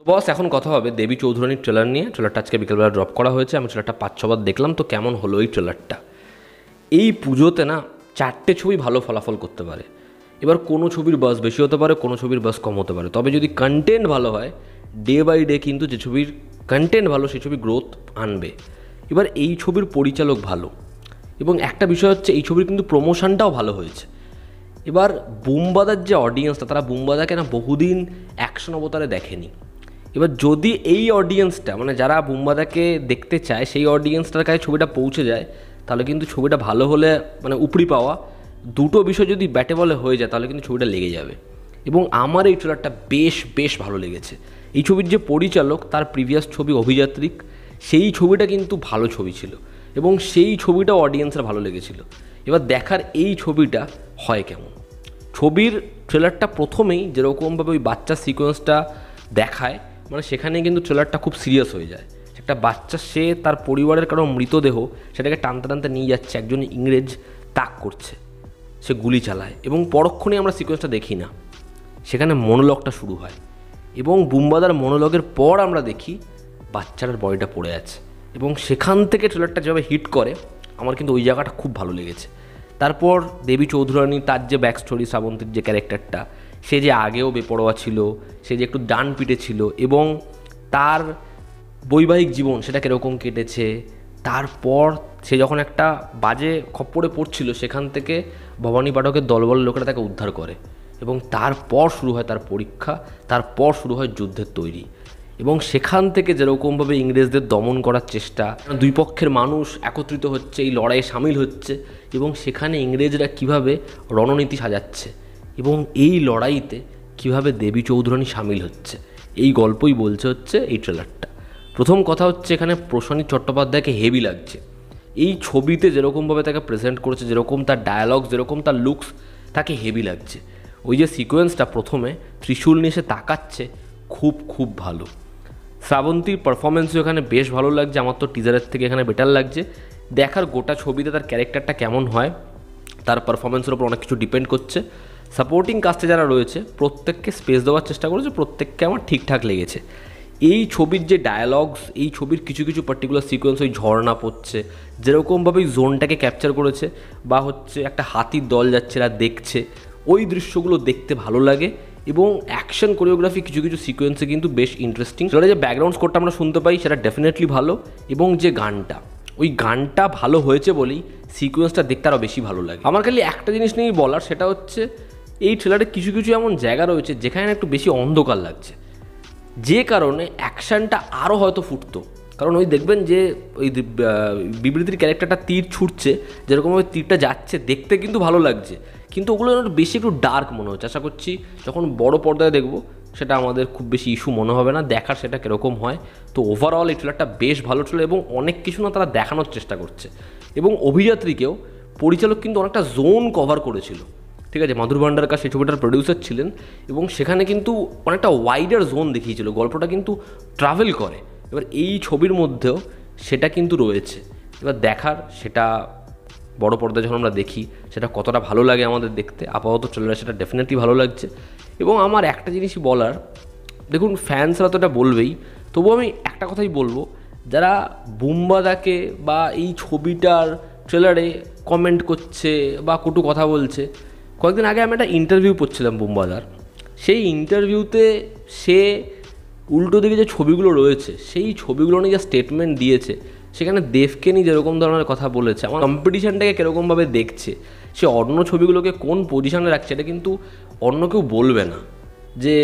তো বস এখন কথা হবে দেবী চৌধুরানীর ট্রেলার নিয়ে। ট্রেলারটা আজকে বিকেলবেলা ড্রপ করা হয়েছে। আমি ট্রেলারটা 5-6 বার দেখলাম। তো কেমন হলো এই ট্রেলারটা? এই পুজোতে না 4টে ছবি ভালো ফলাফল করতে পারে। এবার কোনো ছবির বাস বেশি হতে পারে, কোনো ছবির বাস কম হতে পারে। তবে যদি কন্টেন্ট ভালো হয়, ডে বাই ডে কিন্তু যে ছবির কন্টেন্ট ভালো সেই ছবি গ্রোথ আনবে। এবার এই ছবির পরিচালক ভালো, এবং একটা বিষয় হচ্ছে এই ছবির কিন্তু প্রমোশনটাও ভালো হয়েছে। এবার বুমবাদার যে অডিয়েন্সটা, তারা বুমবাদাকে না বহুদিন অ্যাকশন অবতারে দেখেনি। এবার যদি এই অডিয়েন্সটা মানে যারা বুমবাদাকে দেখতে চায় সেই অডিয়েন্সটার কাছে ছবিটা পৌঁছে যায়, তাহলে কিন্তু ছবিটা ভালো হলে মানে উপরি পাওয়া দুটো বিষয় যদি ব্যাটে বলে হয়ে যায়, তাহলে কিন্তু ছবিটা লেগে যাবে। এবং আমার এই ট্রেলারটা বেশ ভালো লেগেছে। এই ছবির যে পরিচালক, তার প্রিভিয়াস ছবি অভিযাত্রিক, সেই ছবিটা কিন্তু ভালো ছবি ছিল এবং সেই ছবিটাও অডিয়েন্সের ভালো লেগেছিল। এবার দেখার এই ছবিটা হয় কেমন। ছবির ট্রেলারটা প্রথমেই যেরকমভাবে ওই বাচ্চার সিকোয়েন্সটা দেখায়, মানে সেখানে কিন্তু ট্রেলারটা খুব সিরিয়াস হয়ে যায়। একটা বাচ্চা, সে তার পরিবারের কারো মৃতদেহ সেটাকে টানতে টানতে নিয়ে যাচ্ছে, একজন ইংরেজ তাক করছে, সে গুলি চালায় এবং পরক্ষণে আমরা সিকোয়েন্সটা দেখি না, সেখানে মনোলগটা শুরু হয় এবং বুমবাদার মনোলগের পর আমরা দেখি বাচ্চাটার বডিটা পড়ে আছে এবং সেখান থেকে ট্রেলারটা যেভাবে হিট করে, আমার কিন্তু ওই জায়গাটা খুব ভালো লেগেছে। তারপর দেবী চৌধুরানী, তার যে ব্যাক স্টোরি, শ্রাবন্তীর যে ক্যারেক্টারটা, সে যে আগেও বেপরোয়া ছিল, সে যে একটু ডান পিটে ছিল এবং তার বৈবাহিক জীবন সেটা কীরকম কেটেছে। তারপর সে যখন একটা বাজে খপ্পরে পড়ছিল, সেখান থেকে ভবানী পাঠকের দলবল লোকেরা তাকে উদ্ধার করে এবং তারপর শুরু হয় তার পরীক্ষা, তারপর শুরু হয় যুদ্ধের তৈরি এবং সেখান থেকে যেরকমভাবে ইংরেজদের দমন করার চেষ্টা, দুই পক্ষের মানুষ একত্রিত হচ্ছে, এই লড়াইয়ে সামিল হচ্ছে এবং সেখানে ইংরেজরা কিভাবে রণনীতি সাজাচ্ছে এবং এই লড়াইতে কিভাবে দেবী চৌধুরানী সামিল হচ্ছে, এই গল্পই বলছে হচ্ছে এই ট্রেলারটা। প্রথম কথা হচ্ছে এখানে প্রসেনজিৎ চট্টোপাধ্যায়কে হেভি লাগছে। এই ছবিতে যেরকমভাবে তাকে প্রেজেন্ট করেছে, যেরকম তার ডায়ালগ, যেরকম তার লুকস, তাকে হেভি লাগছে। ওই যে সিকোয়েন্সটা প্রথমে ত্রিশূল নিয়ে সে তাকাচ্ছে, খুব ভালো। শ্রাবন্তীর পারফরমেন্সও এখানে বেশ ভালো লাগছে, আমার তো টিজারের থেকে এখানে বেটার লাগছে। দেখার গোটা ছবিতে তার ক্যারেক্টারটা কেমন হয়, তার পারফরমেন্সের ওপর অনেক কিছু ডিপেন্ড করছে। সাপোর্টিং কাস্টে যারা রয়েছে প্রত্যেককে স্পেস দেওয়ার চেষ্টা করেছে, প্রত্যেককে আমার ঠিকঠাক লেগেছে। এই ছবির যে ডায়ালগস, এই ছবির কিছু পার্টিকুলার সিকোয়েন্স, ওই ঝর্ণা পড়ছে, যেরকমভাবে ওই জোনটাকে ক্যাপচার করেছে, বা হচ্ছে একটা হাতির দল যাচ্ছে এরা দেখছে, ওই দৃশ্যগুলো দেখতে ভালো লাগে এবং অ্যাকশন কোরিওগ্রাফি কিছু সিকোয়েন্সে কিন্তু বেশ ইন্টারেস্টিং। সেটা যে ব্যাকগ্রাউন্ড স্কোরটা আমরা শুনতে পাই সেটা ডেফিনেটলি ভালো, এবং যে গানটা, ওই গানটা ভালো হয়েছে বলেই সিকোয়েন্সটা দেখতে আরও বেশি ভালো লাগে। আমার খালি একটা জিনিস নিয়েই বলার, সেটা হচ্ছে এই ট্রেলারে কিছু এমন জায়গা রয়েছে যেখানে একটু বেশি অন্ধকার লাগছে, যে কারণে অ্যাকশানটা আরও হয়তো ফুটতো। কারণ ওই দেখবেন যে ওই বিবৃতির ক্যারেক্টারটা তীর ছুটছে, যেরকমভাবে তীরটা যাচ্ছে দেখতে কিন্তু ভালো লাগছে, কিন্তু ওগুলো বেশি একটু ডার্ক মনে হচ্ছে। আশা করছি যখন বড় পর্দায় দেখব সেটা আমাদের খুব বেশি ইস্যু মনে হবে না, দেখার সেটা কীরকম হয়। তো ওভারঅল এই ট্রেলারটা বেশ ভালো ছিল এবং অনেক কিছু না তারা দেখানোর চেষ্টা করছে। এবং অভিযাত্রীকেও পরিচালক কিন্তু অনেকটা জোন কভার করেছিল, ঠিক আছে। মাধুর ভান্ডারকার সেই ছবিটার প্রডিউসার ছিলেন এবং সেখানে কিন্তু অনেকটা ওয়াইডার জোন দেখিয়েছিল, গল্পটা কিন্তু ট্রাভেল করে। এবার এই ছবির মধ্যেও সেটা কিন্তু রয়েছে। এবার দেখার সেটা বড় পর্দায় যখন আমরা দেখি সেটা কতটা ভালো লাগে আমাদের দেখতে। আপাতত ট্রেলারে সেটা ডেফিনেটলি ভালো লাগছে। এবং আমার একটা জিনিসই বলার, দেখুন ফ্যান্সরা তো এটা বলবেই, তবু আমি একটা কথাই বলবো, যারা বুমবাদাকে বা এই ছবিটার ট্রেলারে কমেন্ট করছে বা কটু কথা বলছে, কয়েকদিন আগে আমি একটা ইন্টারভিউ পড়ছিলাম বুমবাদার। সেই ইন্টারভিউতে সে উল্টো দিকে যে ছবিগুলো রয়েছে সেই ছবিগুলো নিয়ে যা স্টেটমেন্ট দিয়েছে, সেখানে দেবকে নিয়ে যেরকম ধরনের কথা বলেছে, আমার কম্পিটিশানটাকে কীরকমভাবে দেখছে, সে অন্য ছবিগুলোকে কোন পজিশানে রাখছে, এটা কিন্তু অন্য কেউ বলবে না যে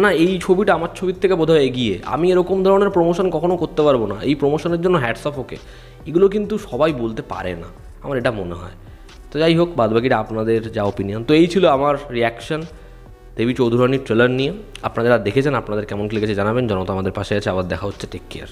না এই ছবিটা আমার ছবির থেকে বোধহয় এগিয়ে, আমি এরকম ধরনের প্রমোশন কখনো করতে পারবো না, এই প্রমোশনের জন্য হ্যাটস অফ ওকে। এগুলো কিন্তু সবাই বলতে পারে না, আমার এটা মনে হয়। তো যাই হোক, বাদবাকিটা আপনাদের যা ওপিনিয়ন। তো এই ছিল আমার রিয়াকশান দেবী চৌধুরানীর ট্রেলার নিয়ে। আপনারা যারা দেখেছেন আপনাদের কেমন লেগেছে জানাবেন। জনতা আমাদের পাশে আছে। আবার দেখা হচ্ছে। Take care.